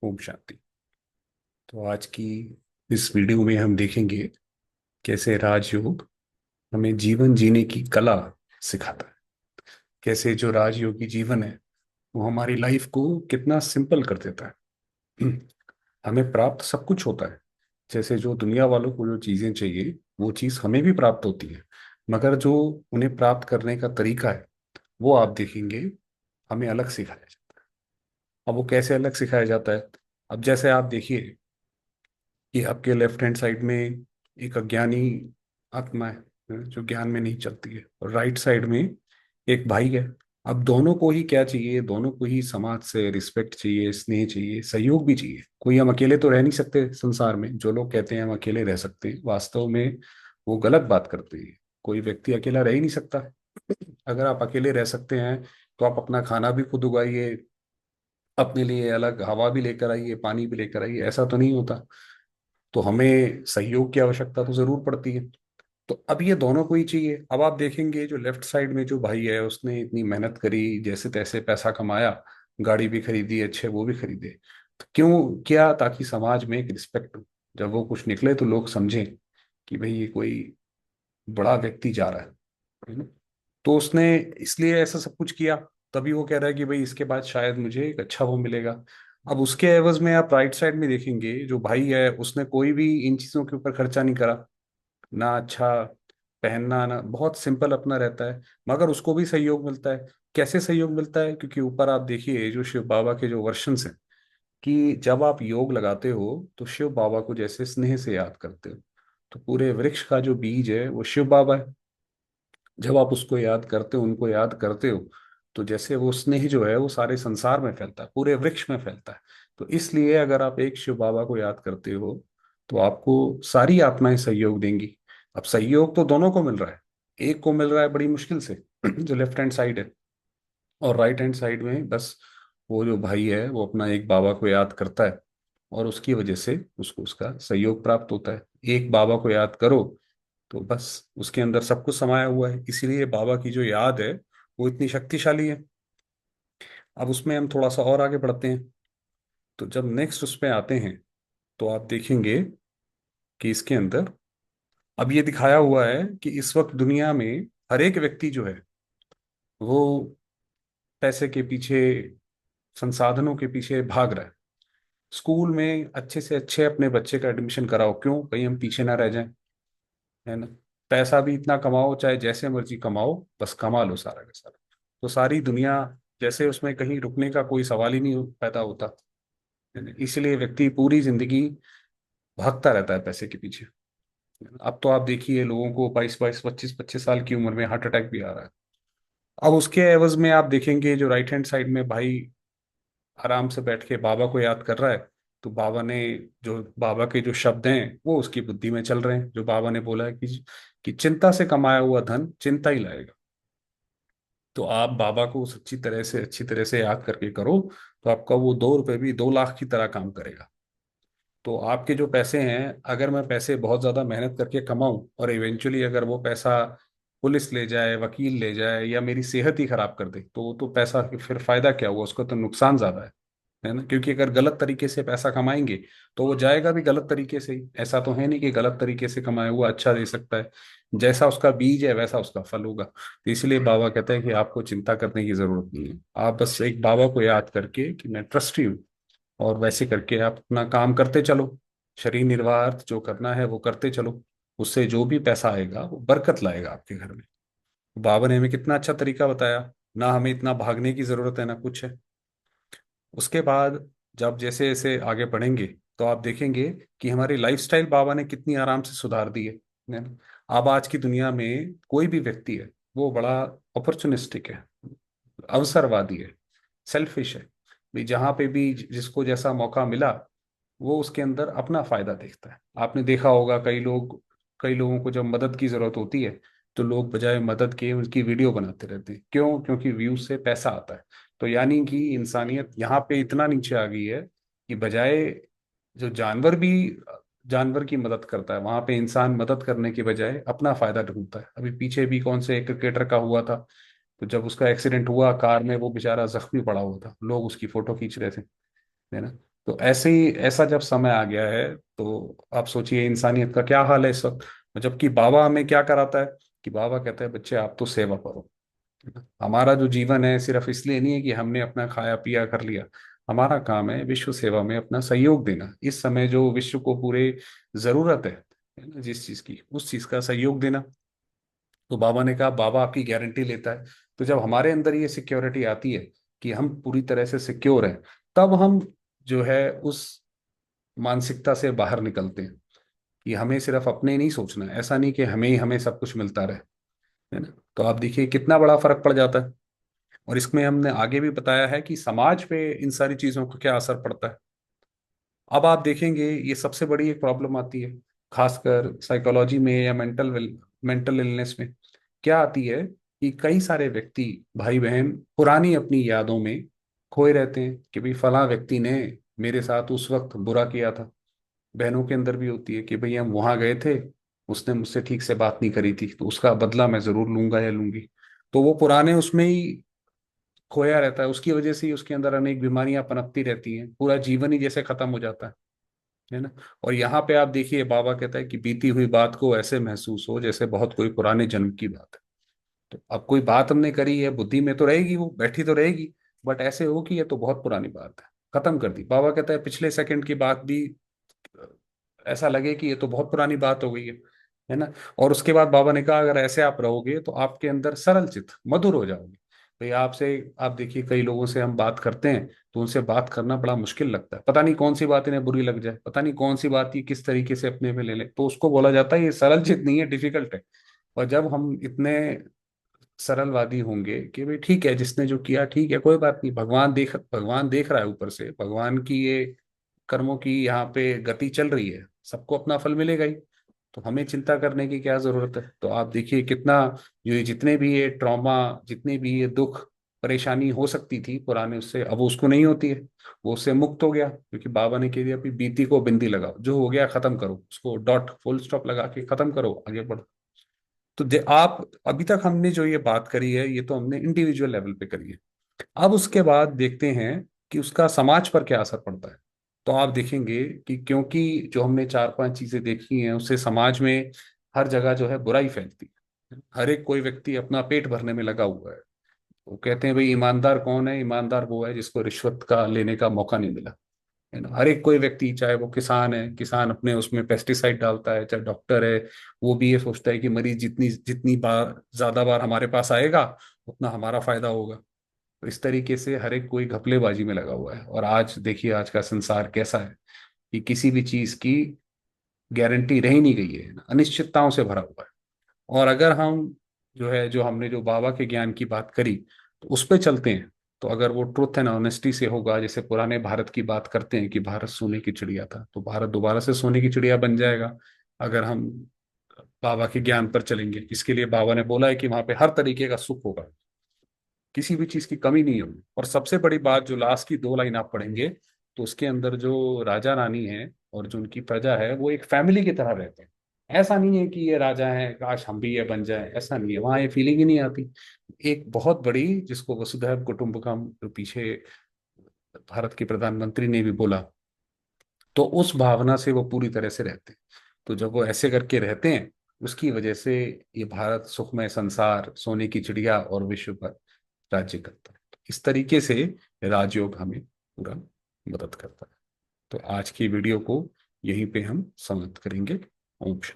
ओम शांति। तो आज की इस वीडियो में हम देखेंगे कैसे राजयोग हमें जीवन जीने की कला सिखाता है। कैसे जो राजयोगी जीवन है वो हमारी लाइफ को कितना सिंपल कर देता है। हमें प्राप्त सब कुछ होता है। जैसे जो दुनिया वालों को जो चीजें चाहिए वो चीज हमें भी प्राप्त होती है, मगर जो उन्हें प्राप्त करने का तरीका है वो आप देखेंगे हमें अलग सिखाया जाता है। अब वो कैसे अलग सिखाया जाता है? अब जैसे आप देखिए कि आपके लेफ्ट हैंड साइड में एक अज्ञानी आत्मा है जो ज्ञान में नहीं चलती है, और राइट साइड में एक भाई है। अब दोनों को ही क्या चाहिए? दोनों को ही समाज से रिस्पेक्ट चाहिए, स्नेह चाहिए, सहयोग भी चाहिए। कोई हम अकेले तो रह नहीं सकते संसार में। जो लोग कहते हैं हम अकेले रह सकते हैं, वास्तव में वो गलत बात करते हैं। कोई व्यक्ति अकेला रह ही नहीं सकता। अगर आप अकेले रह सकते हैं तो आप अपना खाना भी खुद उगाइए, अपने लिए अलग हवा भी लेकर आइए, पानी भी लेकर आइए। ऐसा तो नहीं होता। तो हमें सहयोग की आवश्यकता तो जरूर पड़ती है। तो अब ये दोनों को ही चाहिए। अब आप देखेंगे जो लेफ्ट साइड में जो भाई है उसने इतनी मेहनत करी, जैसे तैसे पैसा कमाया, गाड़ी भी खरीदी, अच्छे वो भी खरीदे। तो क्यों किया? ताकि समाज में एक रिस्पेक्ट हो। जब वो कुछ निकले तो लोग समझें कि भाई ये कोई बड़ा व्यक्ति जा रहा है ना? तो उसने इसलिए ऐसा सब कुछ किया। तभी वो कह रहा है कि भाई इसके बाद शायद मुझे एक अच्छा वो मिलेगा। अब उसके एवज में आप राइट साइड में देखेंगे जो भाई है उसने कोई भी इन चीजों के ऊपर खर्चा नहीं करा। ना अच्छा पहनना, ना बहुत सिंपल अपना रहता है, मगर उसको भी सहयोग मिलता है। कैसे सहयोग मिलता है? क्योंकि ऊपर आप देखिए जो शिव बाबा के जो वर्शंस हैं, कि जब आप योग लगाते हो तो शिव बाबा को जैसे स्नेह से याद करते हो। तो पूरे वृक्ष का जो बीज है वो शिव बाबा है। जब आप उसको याद करते हो, उनको याद करते हो, तो जैसे वो स्नेह जो है वो सारे संसार में फैलता है, पूरे वृक्ष में फैलता है। तो इसलिए अगर आप एक शिव बाबा को याद करते हो तो आपको सारी आत्माएं सहयोग देंगी। अब सहयोग तो दोनों को मिल रहा है। एक को मिल रहा है बड़ी मुश्किल से जो लेफ्ट हैंड साइड है, और राइट हैंड साइड में बस वो जो भाई है वो अपना एक बाबा को याद करता है, और उसकी वजह से उसको उसका सहयोग प्राप्त होता है। एक बाबा को याद करो तो बस उसके अंदर सब कुछ समाया हुआ है। इसीलिए बाबा की जो याद है वो इतनी शक्तिशाली है। अब उसमें हम थोड़ा सा और आगे बढ़ते हैं। तो जब नेक्स्ट उस पे आते हैं तो आप देखेंगे कि इसके अंदर अब ये दिखाया हुआ है कि इस वक्त दुनिया में हर एक व्यक्ति जो है वो पैसे के पीछे, संसाधनों के पीछे भाग रहा है। स्कूल में अच्छे से अच्छे अपने बच्चे का एडमिशन कराओ, क्यों? कहीं हम पीछे ना रह जाएं, है ना? पैसा भी इतना कमाओ, चाहे जैसे मर्जी कमाओ, बस कमा लो सारा का सारा। तो सारी दुनिया जैसे उसमें कहीं रुकने का कोई सवाल ही नहीं पैदा होता, है ना? इसलिए व्यक्ति पूरी जिंदगी भागता रहता है पैसे के पीछे। अब तो आप देखिए लोगों को 22 22 25 25 साल की उम्र में हार्ट अटैक भी आ रहा है। अब उसके एवज में आप देखेंगे जो राइट हैंड साइड में भाई आराम से बैठ के बाबा को याद कर रहा है, तो बाबा ने जो बाबा के जो शब्द हैं वो उसकी बुद्धि में चल रहे हैं। जो बाबा ने बोला है कि चिंता से कमाया हुआ धन चिंता ही लाएगा। तो आप बाबा को सच्ची तरह से, अच्छी तरह से याद करके करो, तो आपका वो 2 रुपए भी 2 लाख की तरह काम करेगा। तो आपके जो पैसे हैं, अगर मैं पैसे बहुत ज्यादा मेहनत करके कमाऊं और इवेंचुअली अगर वो पैसा पुलिस ले जाए, वकील ले जाए, या मेरी सेहत ही खराब कर दे, तो वो तो पैसा फिर फायदा क्या हुआ? उसका तो नुकसान ज्यादा है ना? क्योंकि अगर गलत तरीके से पैसा कमाएंगे तो वो जाएगा भी गलत तरीके से ही। ऐसा तो है नहीं कि गलत तरीके से कमाया हुआ अच्छा दे सकता है। जैसा उसका बीज है वैसा उसका फल होगा। तो इसलिए बाबा कहते हैं कि आपको चिंता करने की जरूरत नहीं है। आप बस एक बाबा को याद करके कि मैं ट्रस्टी हूँ, और वैसे करके आप अपना काम करते चलो। शरीर निर्वाह अर्थ जो करना है वो करते चलो। उससे जो भी पैसा आएगा वो बरकत लाएगा आपके घर में। बाबा ने हमें कितना अच्छा तरीका बताया। ना हमें इतना भागने की जरूरत है ना कुछ है। उसके बाद जब जैसे जैसे आगे बढ़ेंगे तो आप देखेंगे कि हमारी लाइफस्टाइल बाबा ने कितनी आराम से सुधार दी है ना? अब आज की दुनिया में कोई भी व्यक्ति है वो बड़ा अपॉर्चुनिस्टिक है, अवसरवादी है, सेल्फिश है। भी जहाँ पे भी जिसको जैसा मौका मिला वो उसके अंदर अपना फायदा देखता है। आपने देखा होगा कई लोगों को जब मदद की जरूरत होती है तो लोग बजाय मदद के उनकी वीडियो बनाते रहते हैं। क्यों? क्योंकि व्यूज से पैसा आता है। तो यानी कि इंसानियत यहाँ पे इतना नीचे आ गई है कि बजाय जो जानवर भी जानवर की मदद करता है, वहां पे इंसान मदद करने की बजाय अपना फायदा ढूंढता है। अभी पीछे भी कौन से एक क्रिकेटर का हुआ था, तो जब उसका एक्सीडेंट हुआ कार में, वो बेचारा जख्मी पड़ा हुआ था, लोग उसकी फोटो खींच रहे थे, है ना? तो ऐसे ही ऐसा जब समय आ गया है तो आप सोचिए इंसानियत का क्या हाल है इस वक्त। जबकि बाबा हमें क्या कराता है कि बाबा कहता है बच्चे आप तो सेवा करो। हमारा जो जीवन है सिर्फ इसलिए नहीं है कि हमने अपना खाया पिया कर लिया। हमारा काम है विश्व सेवा में अपना सहयोग देना। इस समय जो विश्व को पूरे जरूरत है ना, जिस चीज की उस चीज का सहयोग देना। तो बाबा ने कहा बाबा आपकी गारंटी लेता है। तो जब हमारे अंदर ये सिक्योरिटी आती है कि हम पूरी तरह से सिक्योर हैं, तब हम जो है उस मानसिकता से बाहर निकलते हैं कि हमें सिर्फ अपने नहीं सोचना है। ऐसा नहीं कि हमें ही हमें सब कुछ मिलता रहे, है ना। तो आप देखिए कितना बड़ा फर्क पड़ जाता है। और इसमें हमने आगे भी बताया है कि समाज पे इन सारी चीजों का क्या असर पड़ता है। अब आप देखेंगे ये सबसे बड़ी एक प्रॉब्लम आती है, खासकर साइकोलॉजी में या मेंटल इलनेस में। क्या आती है कि कई सारे व्यक्ति, भाई बहन, पुरानी अपनी यादों में खोए रहते हैं कि भाई फला व्यक्ति ने मेरे साथ उस वक्त बुरा किया था। बहनों के अंदर भी होती है कि भाई हम वहां गए थे, उसने मुझसे ठीक से बात नहीं करी थी, तो उसका बदला मैं जरूर लूंगा या लूंगी। तो वो पुराने उसमें ही खोया रहता है, उसकी वजह से ही उसके अंदर अनेक बीमारियां पनपती रहती हैं, पूरा जीवन ही जैसे खत्म हो जाता है ना। और यहाँ पे आप देखिए बाबा कहता है कि बीती हुई बात को ऐसे महसूस हो जैसे बहुत कोई पुराने जन्म की बात है। तो अब कोई बात हमने करी है, बुद्धि में तो रहेगी, वो बैठी तो रहेगी, बट ऐसे हो कि ये तो बहुत पुरानी बात है, खत्म कर दी। बाबा कहता है पिछले सेकंड की बात भी ऐसा लगे कि ये तो बहुत पुरानी बात हो गई है ना। और उसके बाद बाबा ने कहा अगर ऐसे आप रहोगे तो आपके अंदर सरल चित्त मधुर हो जाओगे। भाई आपसे, आप देखिए कई लोगों से हम बात करते हैं तो उनसे बात करना बड़ा मुश्किल लगता है, पता नहीं कौन सी बात इन्हें बुरी लग जाए, पता नहीं कौन सी बात ये किस तरीके से अपने में ले ले, तो उसको बोला जाता है ये सरल चित्त नहीं है, डिफिकल्ट है। और जब हम इतने सरलवादी होंगे कि भाई ठीक है जिसने जो किया ठीक है, कोई बात नहीं, भगवान देख रहा है ऊपर से, भगवान की ये कर्मों की यहाँ पे गति चल रही है, सबको अपना फल मिलेगा ही। तो हमें चिंता करने की क्या जरूरत है। तो आप देखिए कितना जो ये जितने भी ये ट्रॉमा, जितने भी ये दुख परेशानी हो सकती थी पुराने, उससे अब उसको नहीं होती है। वो उससे मुक्त हो गया क्योंकि बाबा ने कह दिया अभी बीती को बिंदी लगाओ, जो हो गया खत्म करो, उसको डॉट फुल स्टॉप लगा के खत्म करो, आगे बढ़ो। तो आप अभी तक हमने जो ये बात करी है ये तो हमने इंडिविजुअल लेवल पे करी है। अब उसके बाद देखते हैं कि उसका समाज पर क्या असर पड़ता है। तो आप देखेंगे कि क्योंकि जो हमने चार पांच चीजें देखी हैं उससे समाज में हर जगह जो है बुराई फैलती है। हर एक कोई व्यक्ति अपना पेट भरने में लगा हुआ है। वो कहते हैं भाई ईमानदार कौन है, ईमानदार वो है जिसको रिश्वत का लेने का मौका नहीं मिला, है ना। हर एक कोई व्यक्ति, चाहे वो किसान है, किसान अपने उसमें पेस्टिसाइड डालता है, चाहे डॉक्टर है, वो भी ये सोचता है कि मरीज जितनी जितनी बार ज्यादा बार हमारे पास आएगा उतना हमारा फायदा होगा। तो इस तरीके से हर एक कोई घपलेबाजी में लगा हुआ है। और आज देखिए आज का संसार कैसा है कि किसी भी चीज की गारंटी रही नहीं गई है, अनिश्चितताओं से भरा हुआ है। और अगर हम जो है जो हमने जो बाबा के ज्ञान की बात करी तो उस पे चलते हैं, तो अगर वो ट्रुथ एंड ऑनेस्टी से होगा, जैसे पुराने भारत की बात करते हैं कि भारत सोने की चिड़िया था, तो भारत दोबारा से सोने की चिड़िया बन जाएगा अगर हम बाबा के ज्ञान पर चलेंगे। इसके लिए बाबा ने बोला है कि वहां पे हर तरीके का सुख होगा, किसी भी चीज की कमी नहीं होगी। और सबसे बड़ी बात जो लास्ट की दो लाइन आप पढ़ेंगे तो उसके अंदर जो राजा रानी है और जो उनकी प्रजा है वो एक फैमिली की तरह रहते हैं। ऐसा नहीं है कि ये राजा है काश हम भी ये बन जाए, ऐसा नहीं है, वहां ये फीलिंग ही नहीं आती। एक बहुत बड़ी, जिसको वसुधैव कुटुंबकम जो पीछे भारत के प्रधानमंत्री ने भी बोला, तो उस भावना से वो पूरी तरह से रहते हैं। तो जब वो ऐसे करके रहते हैं उसकी वजह से ये भारत सुखमय संसार, सोने की चिड़िया और विश्व पर राज्य करता है। तो इस तरीके से राजयोग हमें पूरा मदद करता है। तो आज की वीडियो को यहीं पे हम समाप्त करेंगे। ओम शांति।